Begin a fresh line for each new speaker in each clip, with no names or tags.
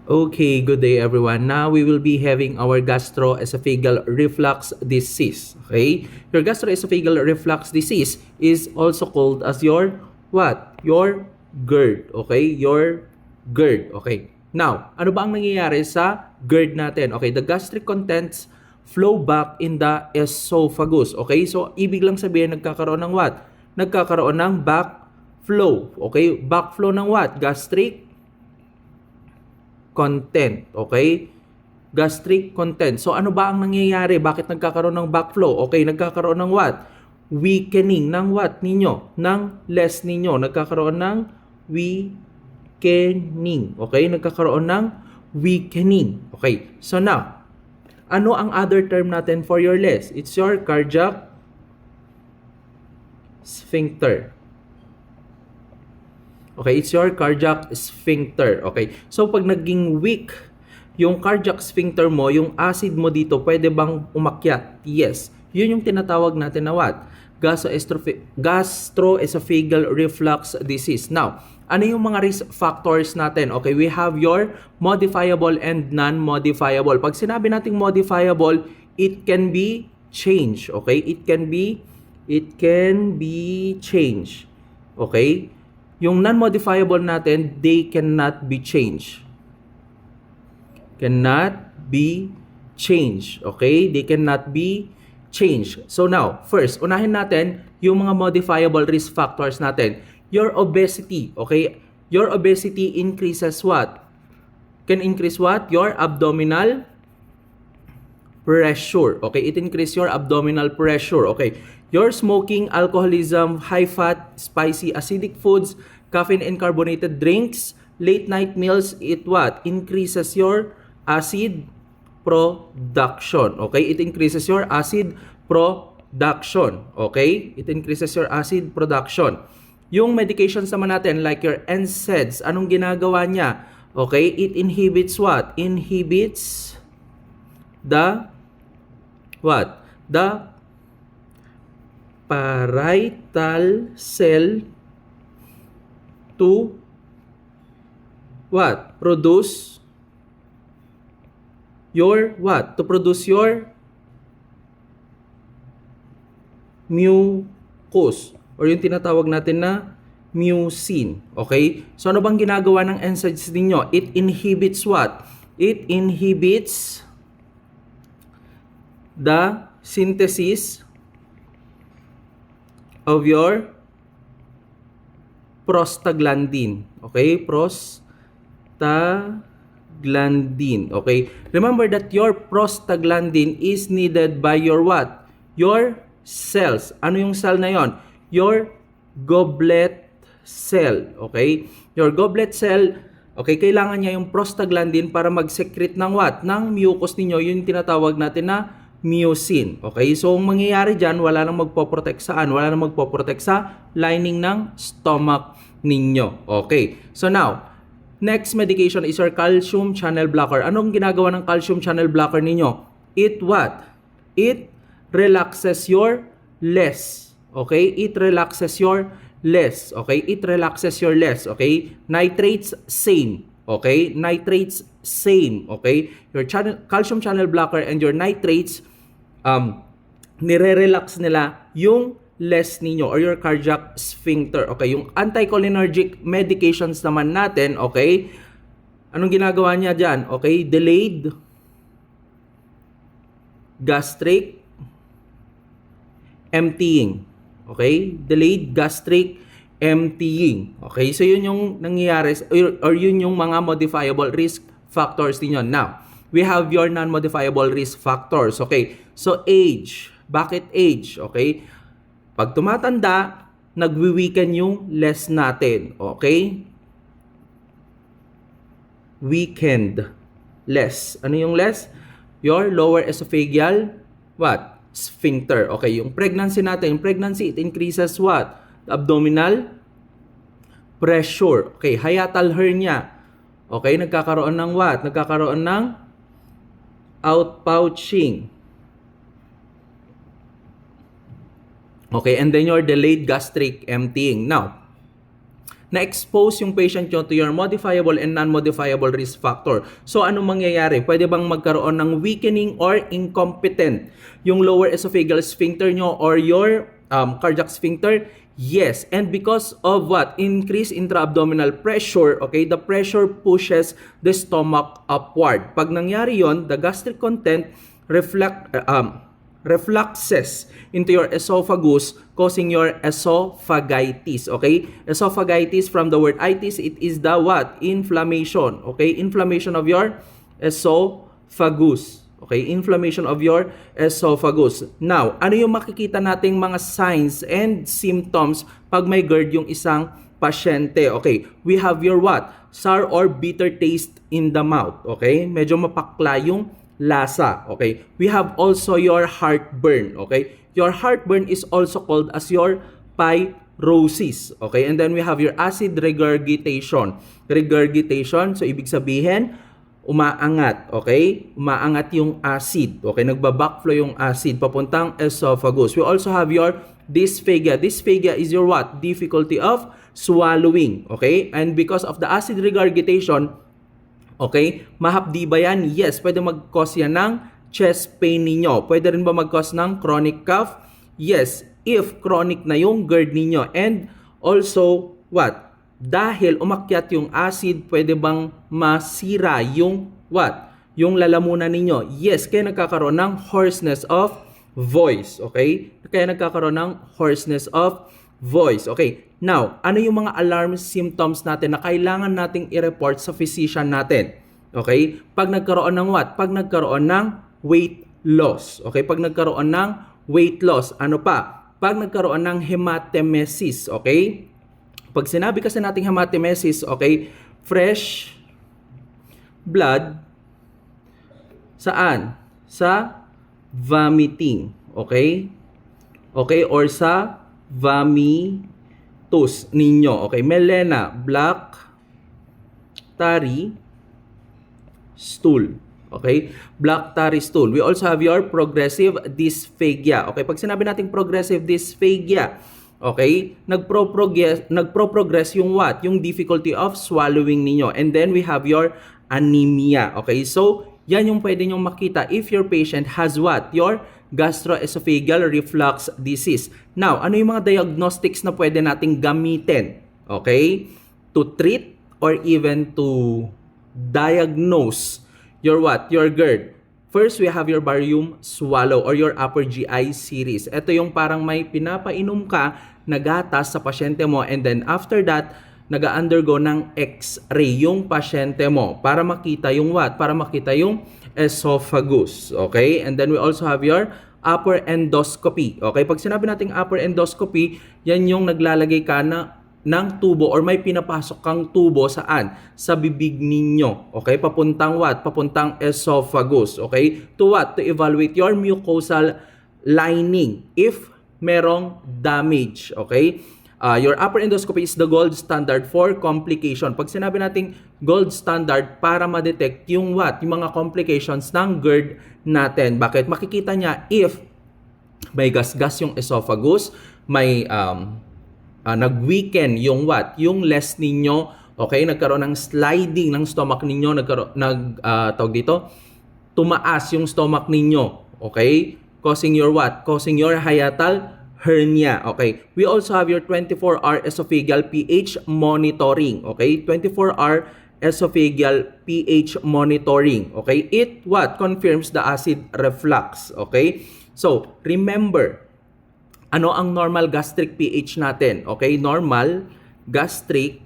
Okay, good day everyone. Now we will be having our gastroesophageal reflux disease. Okay? Your gastroesophageal reflux disease is also called as your what? Your GERD. Okay? Your GERD. Okay. Now, ano ba ang nangyayari sa GERD natin? Okay, the gastric contents flow back in the esophagus. Okay? So, ibig lang sabihin nagkakaroon ng what? Nagkakaroon ng backflow. Okay? Backflow ng what? Gastric content, okay? Gastric content. So ano ba ang nangyayari? Bakit nagkakaroon ng backflow? Okay, nagkakaroon ng what? Weakening ng what ninyo? Ng less ninyo. Nagkakaroon ng weakening. Okay, nagkakaroon ng weakening. Okay, so now, ano ang other term natin for your less? It's your cardiac sphincter. Okay, it's your cardiac sphincter. Okay, so pag naging weak yung cardiac sphincter mo, yung acid mo dito, pwede bang umakyat? Yes. Yun yung tinatawag natin na what? Gastroesophageal reflux disease. Now, ano yung mga risk factors natin? Okay, we have your modifiable and non-modifiable. Pag sinabi nating modifiable, it can be changed. Okay, it can be changed. Okay? Yung non-modifiable natin, they cannot be changed. Cannot be changed. Okay? They cannot be changed. So now, first, unahin natin yung mga modifiable risk factors natin. Your obesity. Okay? Your obesity increases what? Can increase what? Your abdominal pressure. Okay? It increases your abdominal pressure. Okay? Your smoking, alcoholism, high fat, spicy, acidic foods, caffeine and carbonated drinks, late night meals, it what? Increases your acid production. Okay? It increases your acid production. Okay? It increases your acid production. Yung medications naman natin like your NSAIDs, anong ginagawa niya? Okay? It inhibits what? Inhibits the what? The parietal cell to what? Produce your what? To produce your mucus or yung tinatawag natin na mucin. Okay? So ano bang ginagawa ng NSAIDs ninyo? It inhibits what? It inhibits the synthesis of your prostaglandin. Okay? Prostaglandin. Okay? Remember that your prostaglandin is needed by your what? Your cells. Ano yung cell na yon? Your goblet cell. Okay? Your goblet cell, okay, kailangan niya yung prostaglandin para mag-secrete ng what? Ng mucus ninyo. Yun yung tinatawag natin na mucin. Okay? So, ang mangyayari dyan, wala nang magpoprotect saan? Wala nang magpoprotect sa lining ng stomach ninyo. Okay? So, now, next medication is your calcium channel blocker. Anong ginagawa ng calcium channel blocker ninyo? It what? It relaxes your less. Okay? It relaxes your less. Okay? It relaxes your less. Okay? Nitrates, same. Okay? Nitrates, same. Okay? Your calcium channel blocker and your nitrates, nire-relax nila yung less ninyo or your cardiac sphincter. Okay? Yung anticholinergic medications naman natin, okay? Anong ginagawa niya dyan? Okay? Delayed gastric emptying. Okay? Delayed gastric emptying. Okay? So, yun yung nangyayari or yun yung mga modifiable risk factors ninyo. Now, we have your non-modifiable risk factors. Okay? So, age. Bakit age? Okay? Pag tumatanda, nagwi-weaken yung less natin. Okay? Weakened less. Ano yung less? Your lower esophageal what? Sphincter. Okay, yung pregnancy natin, it increases what? Abdominal pressure. Okay, hiatal hernia. Okay, nagkakaroon ng what? Nagkakaroon ng outpouching. Okay, and then your delayed gastric emptying. Now, na-expose yung patient nyo to your modifiable and non-modifiable risk factor. So, anong mangyayari? Pwede bang magkaroon ng weakening or incompetent yung lower esophageal sphincter nyo or your cardiac sphincter? Yes. And because of what? Increase intra-abdominal pressure, okay? The pressure pushes the stomach upward. Pag nangyari yon, the gastric content refluxes into your esophagus, causing your esophagitis. Okay? Esophagitis, from the word itis, it is the what? Inflammation. Okay? Inflammation of your esophagus. Okay? Inflammation of your esophagus. Now, ano yung makikita nating mga signs and symptoms pag may GERD yung isang pasyente? Okay? We have your what? Sour or bitter taste in the mouth. Okay? Medyo mapakla yung lasa. Okay? We have also your heartburn. Okay? Your heartburn is also called as your pyrosis. Okay? And then we have your acid regurgitation. Regurgitation, so ibig sabihin, umaangat. Okay? Umaangat yung acid. Okay? Nagbabackflow yung acid papuntang esophagus. We also have your dysphagia. Dysphagia is your what? Difficulty of swallowing. Okay? And because of the acid regurgitation, okay, mahapdi ba yan? Yes, pwede mag-cause yan ng chest pain ninyo. Pwede rin ba mag-cause ng chronic cough? Yes, if chronic na yung GERD ninyo. And also, what? Dahil umakyat yung acid, pwede bang masira yung what? Yung lalamunan ninyo? Yes, kaya nagkakaroon ng hoarseness of voice. Okay? Kaya nagkakaroon ng hoarseness of voice. Okay. Now, ano yung mga alarm symptoms natin na kailangan nating i-report sa physician natin? Okay? Pag nagkaroon ng what? Pag nagkaroon ng weight loss. Okay? Pag nagkaroon ng weight loss. Ano pa? Pag nagkaroon ng hematemesis. Okay? Pag sinabi kasi nating hematemesis, okay, fresh blood saan? Sa vomiting. Okay? Okay? Or sa vomitus ninyo. Okay, melena, black, tarry, stool. Okay, black tarry stool. We also have your progressive dysphagia. Okay, pag sinabi natin progressive dysphagia, okay, nagpro-progress yung what? Yung difficulty of swallowing ninyo. And then we have your anemia. Okay, so yan yung pwede nyong makita if your patient has what? Your gastroesophageal reflux disease. Now, ano yung mga diagnostics na pwede nating gamitin? Okay? To treat or even to diagnose your what? Your GERD. First, we have your barium swallow or your upper GI series. Ito yung parang may pinapainom ka na gatas sa pasyente mo, and then after that, nag-undergo ng X-ray yung pasyente mo para makita yung what? Para makita yung esophagus. Okay? And then we also have your upper endoscopy. Okay? Pag sinabi nating upper endoscopy, yan yung naglalagay ka ng tubo or may pinapasok kang tubo saan? Sa bibig ninyo. Okay? Papuntang what? Papuntang esophagus. Okay? To what? To evaluate your mucosal lining if merong damage. Okay? Your upper endoscopy is the gold standard for complication. Pag sinabi nating gold standard para ma-detect yung what? Yung mga complications ng GERD natin. Bakit? Makikita niya if may gasgas yung esophagus, may nag-weaken yung what? Yung les ninyo, okay? Nagkaroon ng sliding ng stomach ninyo, tawag dito, tumaas yung stomach ninyo, okay? Causing your what? Causing your hiatal hernia. Okay. We also have your 24-hour esophageal pH monitoring. Okay. 24-hour esophageal pH monitoring. Okay. It what? Confirms the acid reflux. Okay. So, remember, ano ang normal gastric pH natin? Okay. Normal gastric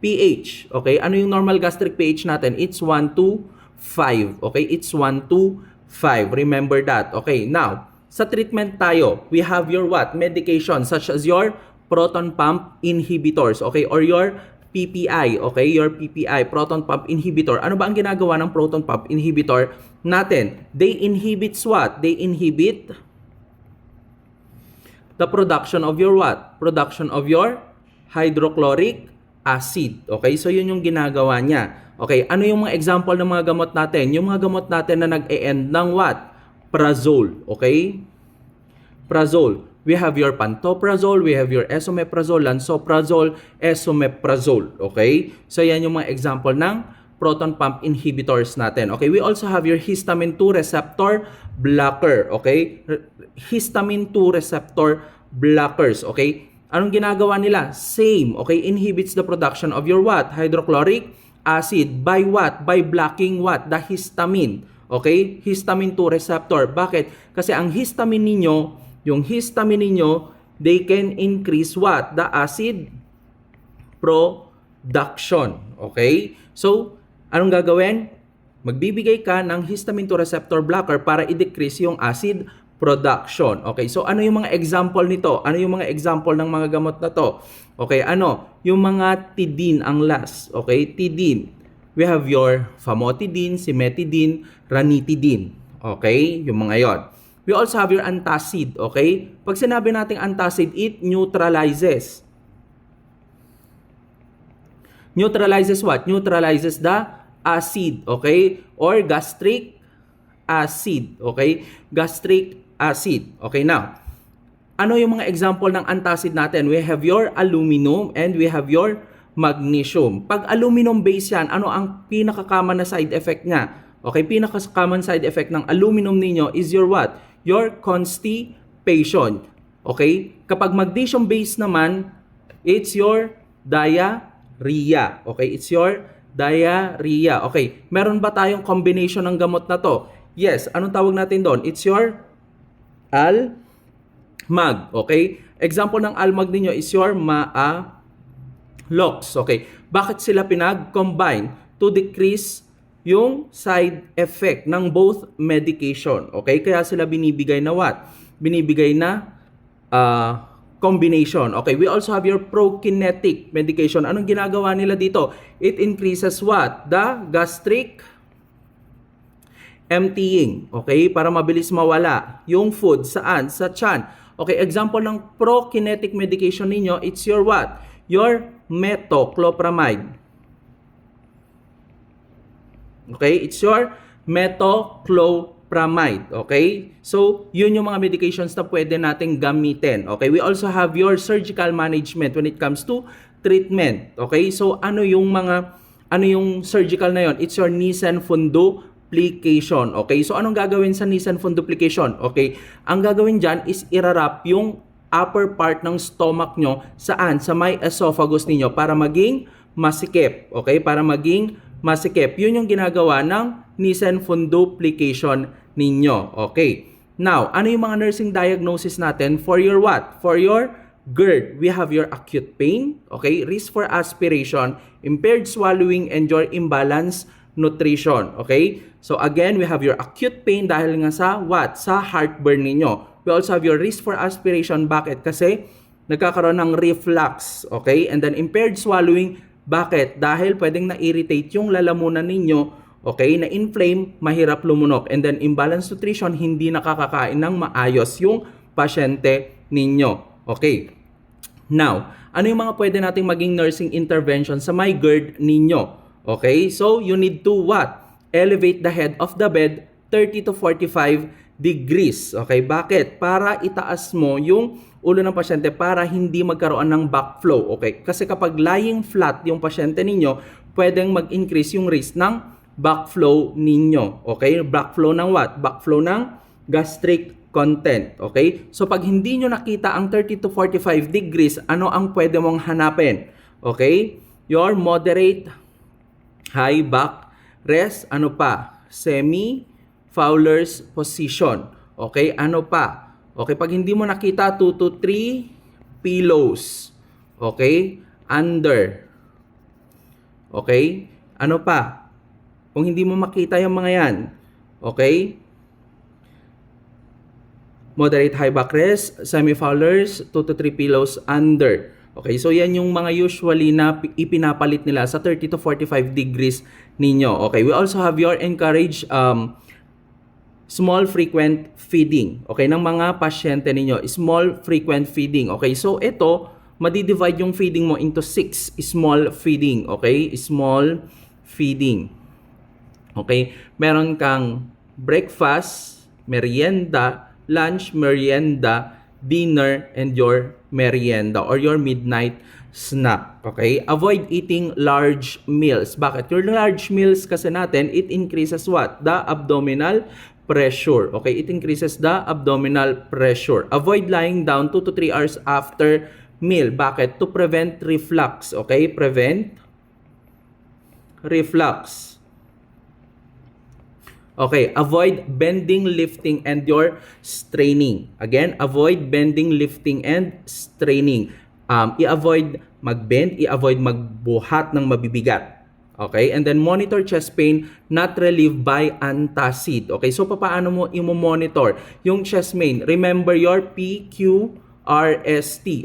pH. Okay. Ano yung normal gastric pH natin? It's 1 to 5. Okay. It's 1 to 5. Remember that. Okay. Now, sa treatment tayo, we have your what? Medication such as your proton pump inhibitors, okay? Or your PPI, okay? Your PPI, proton pump inhibitor. Ano ba ang ginagawa ng proton pump inhibitor natin? They inhibit what? They inhibit the production of your what? Production of your hydrochloric acid. Okay? So, yun yung ginagawa niya. Okay? Ano yung mga example ng mga gamot natin? Yung mga gamot natin na nag-e-end ng what? Prazole, okay? Prazole. We have your pantoprazole, we have your esomeprazole, lansoprazole, esomeprazole. Okay? So yan yung mga example ng proton pump inhibitors natin. Okay? We also have your histamine 2 receptor blocker. Okay? Histamine 2 receptor blockers. Okay? Anong ginagawa nila? Same. Okay? Inhibits the production of your what? Hydrochloric acid. By what? By blocking what? The histamine. Okay? Histamine 2 receptor. Bakit? Kasi ang histamine ninyo, yung histamine ninyo, they can increase what? The acid production. Okay? So, anong gagawin? Magbibigay ka ng histamine 2 receptor blocker para i-decrease yung acid production. Okay? So, ano yung mga example nito? Ano yung mga example ng mga gamot na to? Okay? Ano? Yung mga tidine ang last. Okay? Tidine. We have your famotidine, cimetidine, ranitidine. Okay? Yung mga yon. We also have your antacid, okay? Pag sinabi nating antacid, it neutralizes. Neutralizes what? Neutralizes the acid, okay? Or gastric acid, okay? Gastric acid. Okay, now, ano yung mga example ng antacid natin? We have your aluminum and we have your magnesium. Pag aluminum base yan, ano ang pinaka-common na side effect niya? Okay, pinaka-common side effect ng aluminum ninyo is your what? Your constipation. Okay? Kapag magnesium base naman, it's your diarrhea. Okay? It's your diarrhea. Okay. Meron ba tayong combination ng gamot na to? Yes. Anong tawag natin doon? It's your Almag. Okay? Example ng Almag ninyo is your Maalox. Okay? Bakit sila pinag-combine? To decrease yung side effect ng both medication. Okay? Kaya sila binibigay na what? Binibigay na combination. Okay? We also have your prokinetic medication. Anong ginagawa nila dito? It increases what? The gastric emptying. Okay? Para mabilis mawala yung food. Saan? Sa tiyan. Okay? Example ng prokinetic medication ninyo, it's your what? Your metoclopramide. Okay? It's your metoclopramide. Okay? So, yun yung mga medications na pwede nating gamitin. Okay? We also have your surgical management when it comes to treatment. Okay? So, ano yung surgical na yon? It's your Nissen fundoplication. Okay? So, anong gagawin sa Nissen fundoplication? Okay? Ang gagawin dyan is irarap yung upper part ng stomach nyo. Saan? Sa may esophagus ninyo para maging masikip. Okay? Para maging masikip. Yun yung ginagawa ng Nissen fundoplication ninyo. Okay. Now, ano yung mga nursing diagnosis natin for your what? For your GERD. We have your acute pain, okay? Risk for aspiration, impaired swallowing, and your imbalanced nutrition. Okay? So again, we have your acute pain dahil nga sa what? Sa heartburn ninyo. We also have your risk for aspiration. Bakit? Kasi nagkakaroon ng reflux. Okay? And then impaired swallowing. Bakit? Dahil pwedeng na-irritate yung lalamunan ninyo, okay, na-inflame, mahirap lumunok. And then, imbalanced nutrition, hindi nakakakain ng maayos yung pasyente ninyo. Okay. Now, ano yung mga pwede nating maging nursing intervention sa may GERD ninyo? Okay, so you need to what? Elevate the head of the bed 30 to 45 degrees. Okay, bakit? Para itaas mo yung ulo ng pasyente para hindi magkaroon ng backflow. Okay? Kasi kapag lying flat yung pasyente ninyo, pwedeng mag-increase yung risk ng backflow ninyo. Okay? Backflow ng what? Backflow ng gastric content. Okay? So pag hindi nyo nakita ang 30 to 45 degrees, ano ang pwede mong hanapin? Okay? Your moderate high back rest. Ano pa? Semi-Fowler's position. Okay? Ano pa? Okay, pag hindi mo nakita, 2 to 3 pillows. Okay? Under. Okay? Ano pa? Kung hindi mo makita yung mga yan. Okay? Moderate high back rest, semi-Fowler's, 2 to 3 pillows under. Okay, so yan yung mga usually na ipinapalit nila sa 30 to 45 degrees ninyo. Okay, we also have your encourage small frequent feeding, okay, ng mga pasyente ninyo. Small frequent feeding, okay. So ito, madi-divide yung feeding mo into 6 small feeding, okay. Small feeding. Okay, meron kang breakfast, merienda, lunch, merienda, dinner and your merienda or your midnight snack. Okay? Avoid eating large meals. Bakit? Your large meals kasi natin, it increases what? The abdominal pressure. Okay? It increases the abdominal pressure. Avoid lying down 2 to 3 hours after meal. Bakit? To prevent reflux. Okay? Prevent reflux. Okay, avoid bending, lifting, and your straining. Again, avoid bending, lifting, and straining. I-avoid mag-bend, i-avoid magbuhat ng mabibigat. Okay, and then monitor chest pain not relieved by antacid. Okay, so paano mo i-monitor yung chest pain? Remember your PQRST.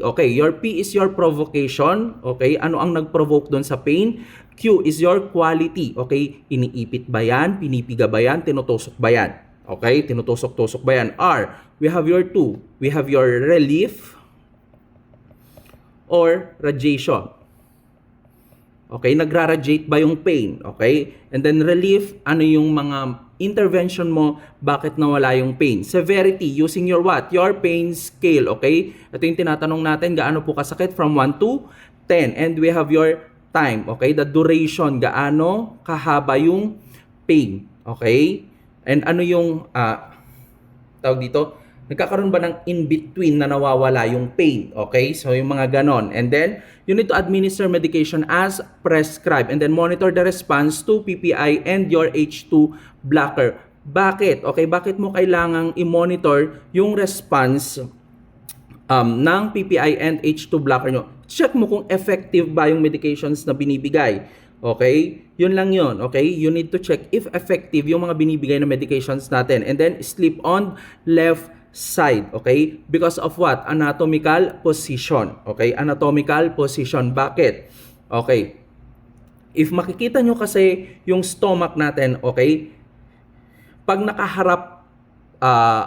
Okay, your P is your provocation. Okay, ano ang nag-provoke doon sa pain? Q is your quality. Okay, iniipit ba yan? Pinipiga ba yan? Tinutusok ba yan? Okay, tinutusok-tusok ba yan? R, we have your 2. We have your relief or radiation. Okay, nagra-radiate ba yung pain? Okay, and then relief, ano yung mga intervention mo, bakit nawala yung pain? Severity, using your what? Your pain scale. Okay, ito yung tinatanong natin, gaano po kasakit from 1 to 10. And we have your time, okay? The duration, gaano kahaba yung pain, okay? And ano yung, tawag dito, nagkakaroon ba ng in-between na nawawala yung pain, okay? So, yung mga ganon. And then, you need to administer medication as prescribed and then monitor the response to PPI and your H2 blocker. Bakit? Okay, bakit mo kailangang i-monitor yung response ng PPI and H2 blocker nyo? Check mo kung effective ba yung medications na binibigay. Okay? Yun lang yun. Okay? You need to check if effective yung mga binibigay na medications natin. And then, sleep on left side. Okay? Because of what? Anatomical position. Okay? Anatomical position. Bakit? Okay. If makikita nyo kasi yung stomach natin, okay? Pag nakaharap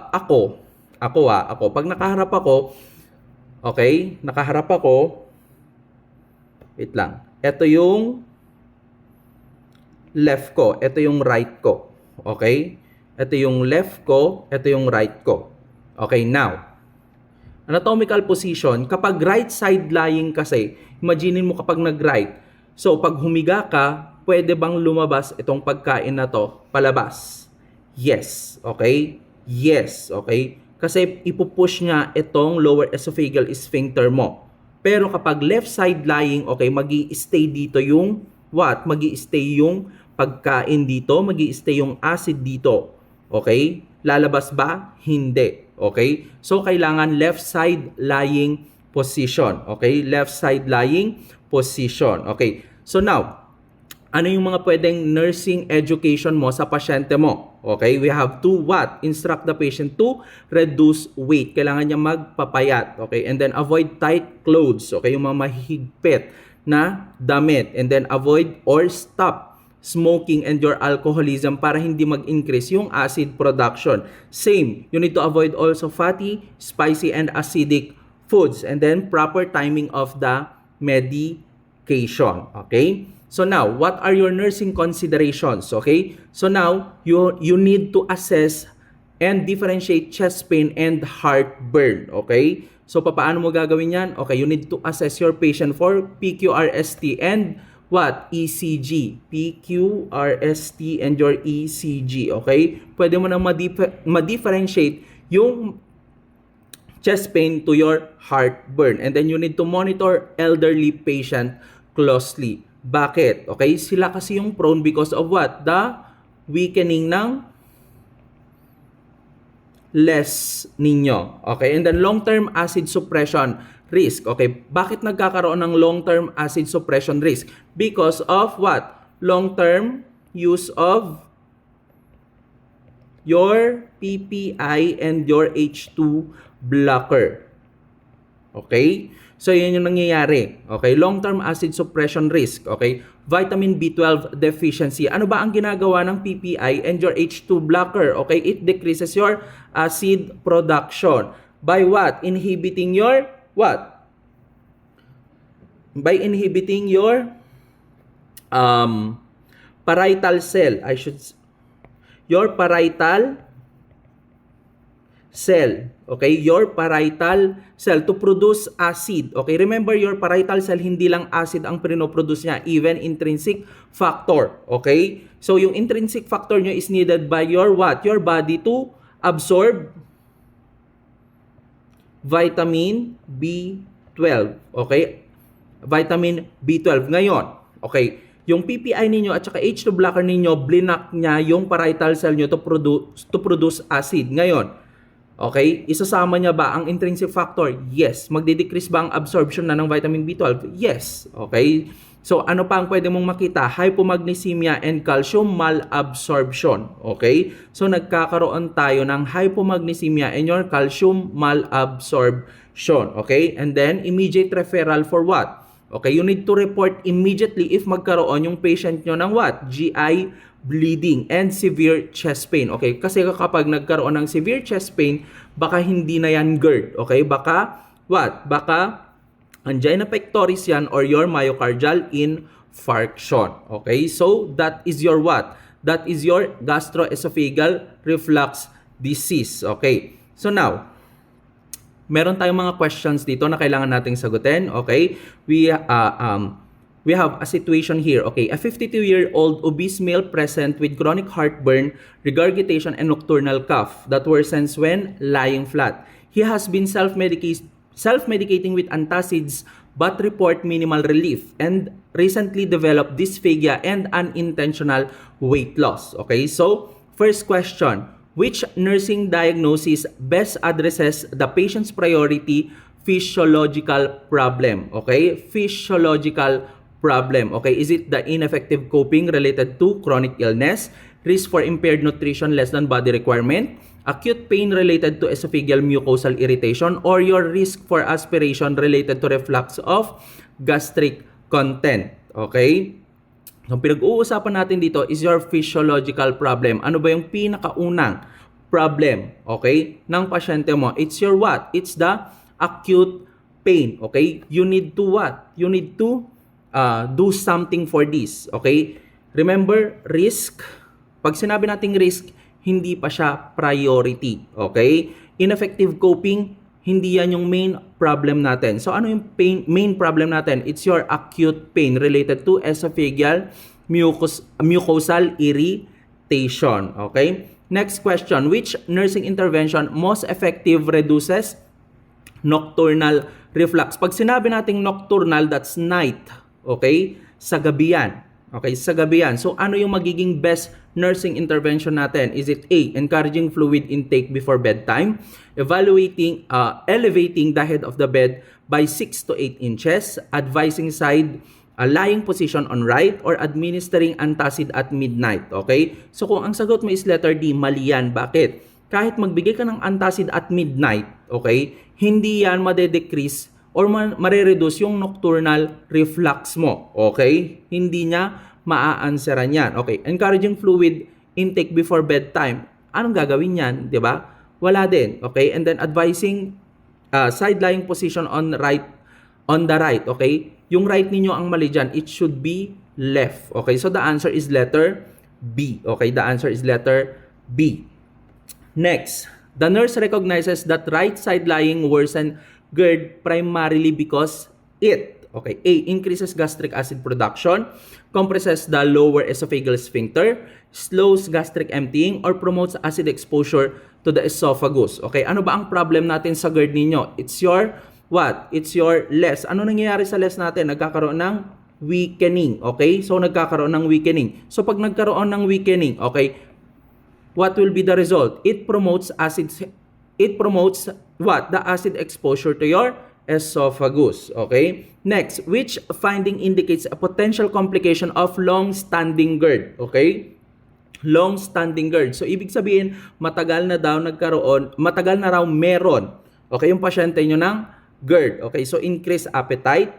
ako, pag nakaharap ako, okay? Nakaharap ako, wait lang. Ito yung left ko. Ito yung right ko. Okay? Ito yung left ko. Ito yung right ko. Okay, now. Anatomical position. Kapag right side lying kasi, imaginin mo kapag nag-right. So, pag humiga ka, pwede bang lumabas itong pagkain na to palabas? Yes. Okay? Yes. Okay? Kasi ipupush nga itong lower esophageal sphincter mo. Pero kapag left side lying, okay, magi-stay dito yung what? Magi-stay yung pagkain dito, magi-stay yung acid dito. Okay? Lalabas ba? Hindi. Okay? So, kailangan left side lying position. Okay? Left side lying position. Okay? So, now, ano yung mga pwedeng nursing education mo sa pasyente mo? Okay, we have to what? Instruct the patient to reduce weight. Kailangan niya magpapayat. Okay, and then avoid tight clothes. Okay, yung mga mahigpit na damit. And then avoid or stop smoking and your alcoholism para hindi mag-increase yung acid production. Same, you need to avoid also fatty, spicy, and acidic foods. And then proper timing of the medication. Okay? So now, what are your nursing considerations? Okay? So now, you need to assess and differentiate chest pain and heartburn. Okay? So paano mo gagawin yan? Okay, you need to assess your patient for PQRST and what? ECG. PQRST and your ECG. Okay? Pwede mo na ma-differentiate yung chest pain to your heartburn. And then you need to monitor elderly patient closely. Bakit? Okay, sila kasi yung prone because of what? The weakening ng less ninyo. Okay, and then long-term acid suppression risk. Okay, bakit nagkakaroon ng long-term acid suppression risk? Because of what? Long-term use of your PPI and your H2 blocker. Okay? So, yun yung nangyayari. Okay? Long-term acid suppression risk. Okay? Vitamin B12 deficiency. Ano ba ang ginagawa ng PPI and your H2 blocker? Okay? It decreases your acid production. By what? Inhibiting your what? By inhibiting your parietal cell. Your parietal cell, okay? Your parietal cell to produce acid. Okay, remember your parietal cell hindi lang acid ang pinoproduce niya, even intrinsic factor. Okay? So yung intrinsic factor nyo is needed by your what? Your body to absorb vitamin B12. Okay? Vitamin B12. Ngayon, okay, yung PPI ninyo at saka H2 blocker ninyo, blinak niya yung parietal cell nyo to produce acid. Ngayon, okay, isasama niya ba ang intrinsic factor? Yes. Magde-decrease ba ang absorption na ng vitamin B12? Yes. Okay? So, ano pa ang pwede mong makita? Hypomagnesemia and calcium malabsorption. Okay? So, nagkakaroon tayo ng hypomagnesemia and your calcium malabsorption. Okay? And then, immediate referral for what? Okay, you need to report immediately if magkaroon yung patient nyo ng what? GI bleeding and severe chest pain. Okay, kasi kapag nagkaroon ng severe chest pain, baka hindi na yan GERD. Okay, baka what? Baka angina pectoris yan or your myocardial infarction. Okay, so that is your what? That is your gastroesophageal reflux disease. Okay, so now, meron tayong mga questions dito na kailangan nating sagutin. Okay? We have a situation here. Okay, a 52-year-old obese male present with chronic heartburn, regurgitation, and nocturnal cough that worsens when lying flat. He has been self-medicating with antacids but report minimal relief and recently developed dysphagia and unintentional weight loss. Okay, so first question. Which nursing diagnosis best addresses the patient's priority physiological problem? Okay? Physiological problem. Okay? Is it the ineffective coping related to chronic illness, risk for impaired nutrition less than body requirement, acute pain related to esophageal mucosal irritation, or your risk for aspiration related to reflux of gastric content? Okay? So, pinag-uusapan natin dito is your physiological problem. Ano ba yung pinakaunang problem, okay, ng pasyente mo? It's your what? It's the acute pain, okay? You need to what? You need to do something for this, okay? Remember, risk. Pag sinabi nating risk, hindi pa siya priority, okay? Ineffective coping, hindi yan yung main problem natin. So, ano yung main problem natin? It's your acute pain related to esophageal mucosal irritation. Okay? Next question. Which nursing intervention most effective reduces nocturnal reflux? Pag sinabi nating nocturnal, that's night. Okay? Sa gabi yan. Okay? Sa gabi yan. So, ano yung magiging best nursing intervention natin? Is it A, encouraging fluid intake before bedtime, elevating the head of the bed by 6 to 8 inches, advising side lying position on right, or administering antacid at midnight? Okay? So kung ang sagot mo is letter D, mali yan. Bakit? Kahit magbigay ka ng antacid at midnight, okay, hindi yan made-decrease or mare-reduce yung nocturnal reflux mo. Okay? Hindi niya maa-answeran yan. Okay, encouraging fluid intake before bedtime. Anong gagawin yan? Diba? Wala din. Okay, and then advising side lying position on the right. Okay, yung right ninyo ang mali dyan. It should be left. Okay, so the answer is letter B. Okay, the answer is letter B. Next, the nurse recognizes that right side lying worsen GERD primarily because it, okay, A, increases gastric acid production, compresses the lower esophageal sphincter, slows gastric emptying, or promotes acid exposure to the esophagus. Okay, ano ba ang problem natin sa GERD ninyo? It's your what? It's your LES. Ano nangyayari sa LES natin? Nagkakaroon ng weakening. Okay, so nagkakaroon ng weakening. So pag nagkaroon ng weakening, okay, what will be the result? It promotes what? The acid exposure to your esophagus. Okay? Next, which finding indicates a potential complication of long-standing GERD? Okay? Long-standing GERD. So, ibig sabihin, matagal na raw meron. Okay? Yung pasyente nyo ng GERD. Okay? So, increased appetite,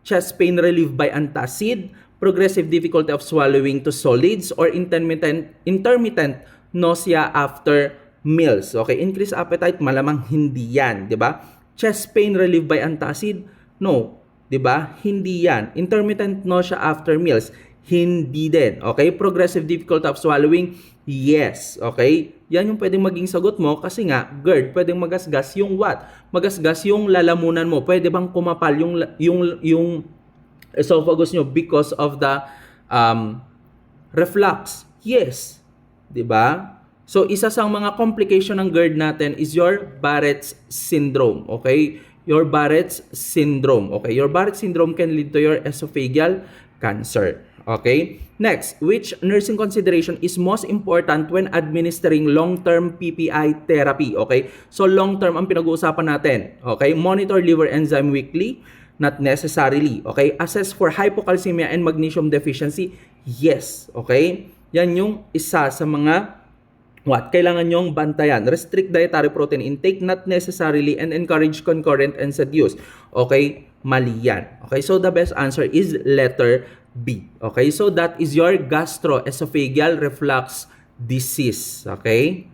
chest pain relieved by antacid, progressive difficulty of swallowing to solids, or intermittent nausea after meals. Okay? Increased appetite, malamang hindi yan. Diba? Chest pain relieved by antacid? No. 'Di ba? Hindi 'yan. Intermittent nausea after meals? Hindi din. Okay? Progressive difficulty of swallowing? Yes. Okay? Yan yung pwedeng maging sagot mo kasi nga, GERD, pwedeng magasgas yung what? Magasgas yung lalamunan mo. Pwede bang kumapal yung esophagus nyo because of the reflux? Yes. 'Di ba? So, isa sa mga complication ng GERD natin is your Barrett's syndrome. Okay? Your Barrett's syndrome. Okay? Your Barrett's syndrome can lead to your esophageal cancer. Okay? Next, which nursing consideration is most important when administering long-term PPI therapy? Okay? So, long-term ang pinag-uusapan natin. Okay? Monitor liver enzyme weekly? Not necessarily. Okay? Assess for hypocalcemia and magnesium deficiency? Yes. Okay? Yan yung isa sa mga kailangan nyong bantayan. Restrict dietary protein intake, not necessarily, and encourage concurrent NSAID use. Okay? Mali yan. Okay? So, the best answer is letter B. Okay? So, that is your gastroesophageal reflux disease. Okay?